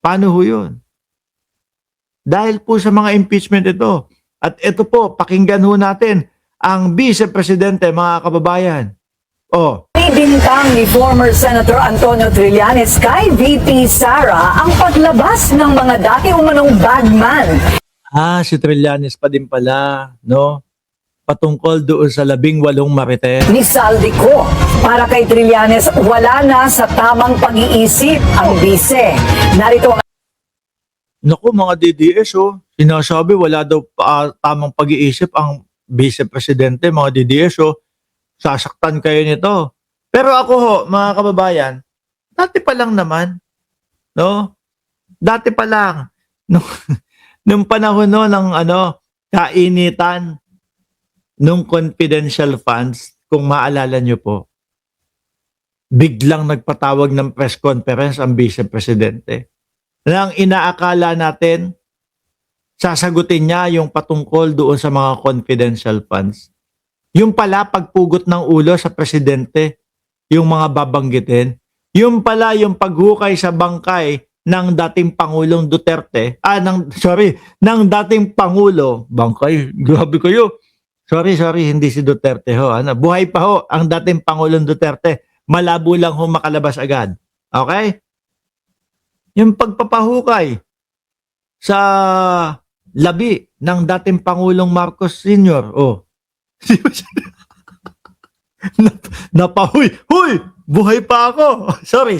Paano ho yun? Dahil po sa mga impeachment ito. At ito po, pakinggan ho natin ang Vice Presidente, mga kababayan. Oh, Ibintang ni former Senator Antonio Trillanes kay VP Sara ang paglabas ng mga dati umanong bagman. si Trillanes pa din pala, no? Patungkol doon sa 18 marites. Ni Saldico, para kay Trillanes, wala na sa tamang pag-iisip ang bise. Narito ang Naku, mga DDS, sinasabi wala daw tamang pag-iisip ang Vice Presidente, mga DDS, sasaktan kayo nito. Pero ako ho, mga kababayan, dati pa lang naman, no? Dati pa lang, nung panahon ng kainitan, nung confidential funds, kung maalala nyo po, biglang nagpatawag ng press conference ang Vice Presidente. Nang inaakala natin, sasagutin niya yung patungkol doon sa mga confidential funds. Yung pala, pagpugot ng ulo sa presidente, yung mga babanggitin. Yung pala, yung paghukay sa bangkay ng dating Pangulong Duterte, ng dating Pangulo, bangkay, grabe kayo. Sorry, hindi si Duterte ho. Buhay pa ho ang dating Pangulong Duterte. Malabo lang ho makalabas agad. Okay? Yung pagpapahukay sa labi ng dating Pangulong Marcos Sr. Napahuy. Huy! Buhay pa ako. Sorry.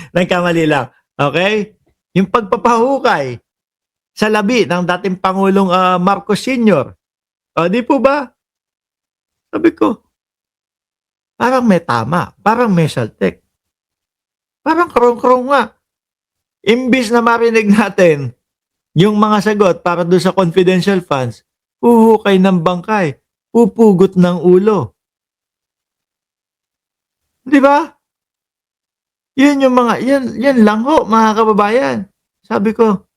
Nagkamali lang. Okay? Yung pagpapahukay sa labi ng dating Pangulong Marcos Sr. Di po ba? Sabi ko, parang may tama. Parang may saltek. Parang krong-krong nga. Imbis na marinig natin yung mga sagot para doon sa confidential funds, huhukay ng bangkay, pupugot ng ulo. Di ba? Yan yung mga, yan lang ho, mga kababayan. Sabi ko,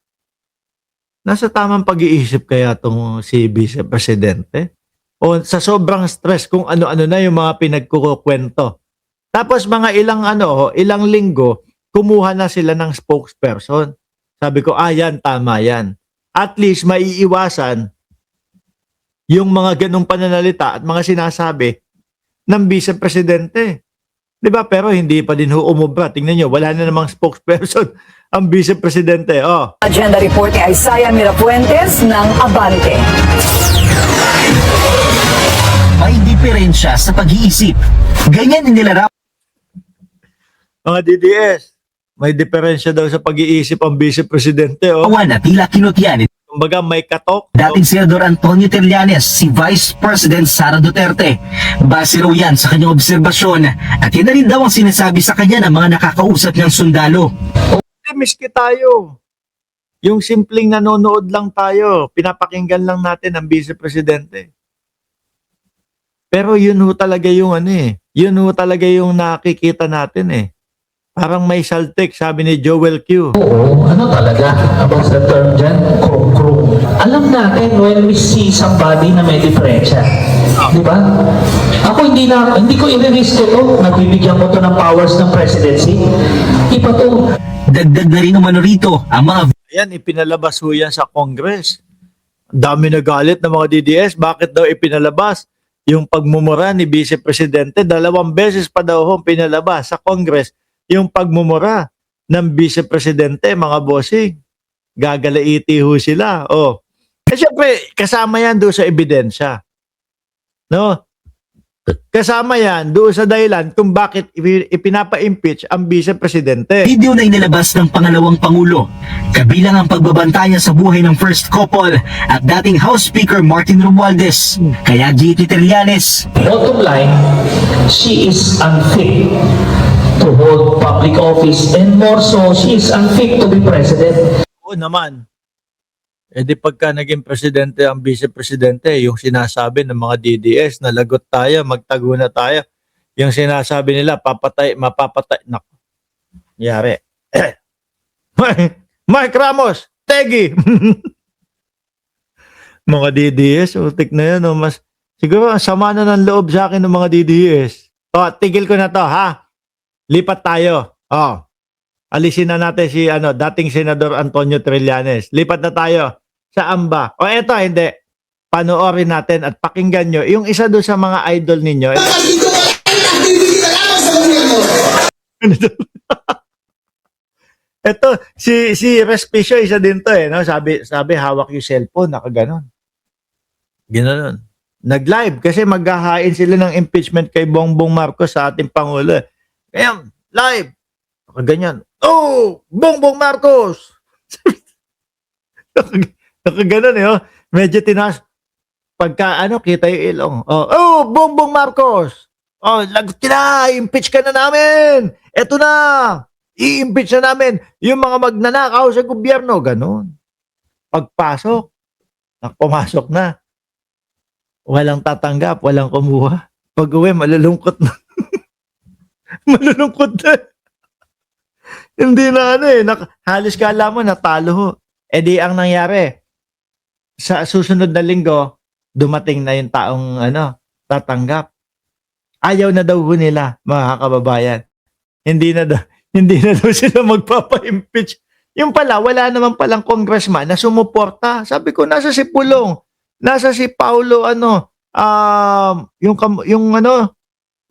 nasa tamang pag-iisip kaya itong si Vice Presidente? O sa sobrang stress kung ano-ano na yung mga pinagkukwento. Tapos mga ilang linggo, kumuha na sila ng spokesperson. Sabi ko, yan, tama yan. At least maiiwasan yung mga ganong pananalita at mga sinasabi ng Vice Presidente. Diba? Pero hindi pa din umubra. Tingnan nyo, wala na namang spokesperson ang Vice Presidente. agenda report ni Isaiah Mirafuentes ng Abante. May diferensya sa pag-iisip. Ganyan nila raw. Mga DDS, may diferensya daw sa pag-iisip ang Vice Presidente. Na tila kinutyan Kumbaga may katok. dating Senador Antonio Trillanes, si Vice President Sara Duterte. Base raw yan sa kanyang obserbasyon at yan na rin daw ang sinasabi sa kanya ng mga nakakausap niyang sundalo. Miski tayo. Yung simpleng nanonood lang tayo, pinapakinggan lang natin ang Vice Presidente. Pero yun ho talaga yung yun ho talaga yung nakikita natin Parang may saltik, sabi ni Joel Q. Oo, ano talaga? About the term dyan, krong-krong. Alam natin when we see somebody na may diferensya. Di ba? Ako hindi ko i-risk ito. Nagbibigyan mo to ng powers ng presidency. Iba to. Dagdag na rin umano rito ang mga Ayan, ipinalabas ho yan sa Congress. Dami na galit ng mga DDS. Bakit daw ipinalabas? Yung pagmumura ni Vice Presidente, 2 beses pa daw ho pinalabas sa Congress yung pagmumura ng Vice Presidente, mga bossing. Gagalaiti ho sila. Siyempre, kasama yan doon sa ebidensya. No? Kasama yan doon sa dahilan kung bakit ipinapa-impeach ang Vice Presidente. video na inilabas ng pangalawang Pangulo. Kabilang ang pagbabantaya sa buhay ng first couple at dating House Speaker Martin Romualdez. Kaya GT Trillanes, Bottom line, she is unfit to hold public office and more so, she is unfit to be president. Oo naman. Di pagka naging presidente ang Vice Presidente, yung sinasabi ng mga DDS na lagot tayo, magtago na tayo. Yung sinasabi nila, mapapatay. Naku, yari. Mike Ramos, Tegi. Mga DDS, utik na yan. Siguro, sama na ng loob sa akin ng mga DDS. Tigil ko na to, ha? Lipat tayo. alisin na natin si dating Senador Antonio Trillanes. Lipat na tayo sa AMBA. O eto, hindi. Panoorin natin at pakinggan nyo yung isa doon sa mga idol ninyo. Ito, si Respicio, isa din to no? Sabi hawak yung cellphone, nakaganon. Ganoon. Nag-live kasi maghahain sila ng impeachment kay Bongbong Marcos sa ating Pangulo. Ngayon, live. Nakaganyan. Oh, Bongbong Marcos! Nakaganon oh. Medyo tinas. Pagka kita yung ilong. Oh, Bongbong Marcos! Oh, lagot na, impeach ka na namin! Eto na! I-impeach na namin yung mga magnanakaw sa gobyerno. Ganon. Pagpasok, pumasok na. Walang tatanggap, walang kumuha. Pag-uwi, malulungkot na. Malulungkot na. Hindi na halos kala mo natalo ho. E di ang nangyari, sa susunod na linggo, dumating na yung taong tatanggap. Ayaw na daw ho nila, mga kababayan. Hindi na daw sila magpapa-impeach. Yung pala, wala naman palang congressman na sumuporta. Sabi ko, nasa si Pulong, nasa si Paulo,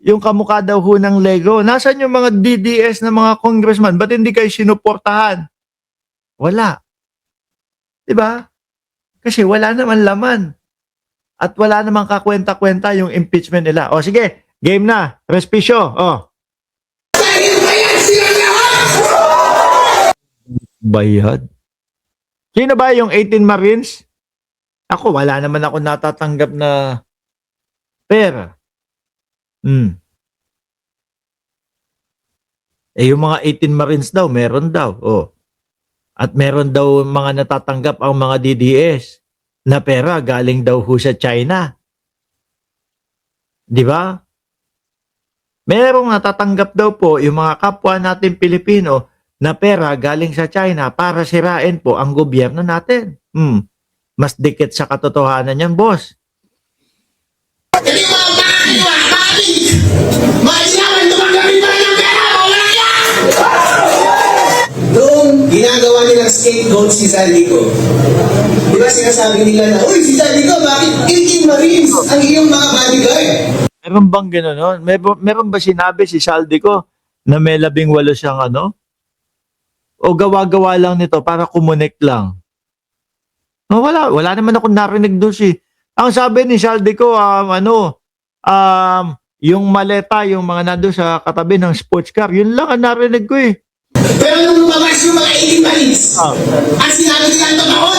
yung kamukha daw ho ng Lego. Nasaan yung mga DDS na mga congressman? Ba't hindi kayo sinuportahan? Wala. Diba? Kasi wala naman laman. At wala namang kakwenta-kwenta yung impeachment nila. O sige, game na. Respicio. Bayad. Sino ba yung 18 Marines? Ako, wala naman ako natatanggap na pera. Yung mga 18 Marines daw, meron daw. At meron daw mga natatanggap ang mga DDS na pera galing daw ho sa China. Di ba? Merong natatanggap daw po yung mga kapwa natin Pilipino na pera galing sa China para sirain po ang gobyerno natin. Mas dikit sa katotohanan yan, boss. Hindi mo mailangan tumanggapin pa ng pera mo, wala yan! Noong ginagawa nilang scapegoat si Zaldico, di ba sinasabi nila na, uy, si Zaldico, bakit 18 Marines ang iyong mga bodyguard? Meron bang gano'n? Meron ba sinabi si Zaldico na may 18 siyang O gawa-gawa lang nito para kumonek lang? No, wala naman ako narinig doon Ang sabi ni Zaldico, yung maleta, yung mga nando sa katabi ng sports car, yun lang ang narinig ko Pero nung lumabas yung mga 18 Marines, ang sinabi nila totoo,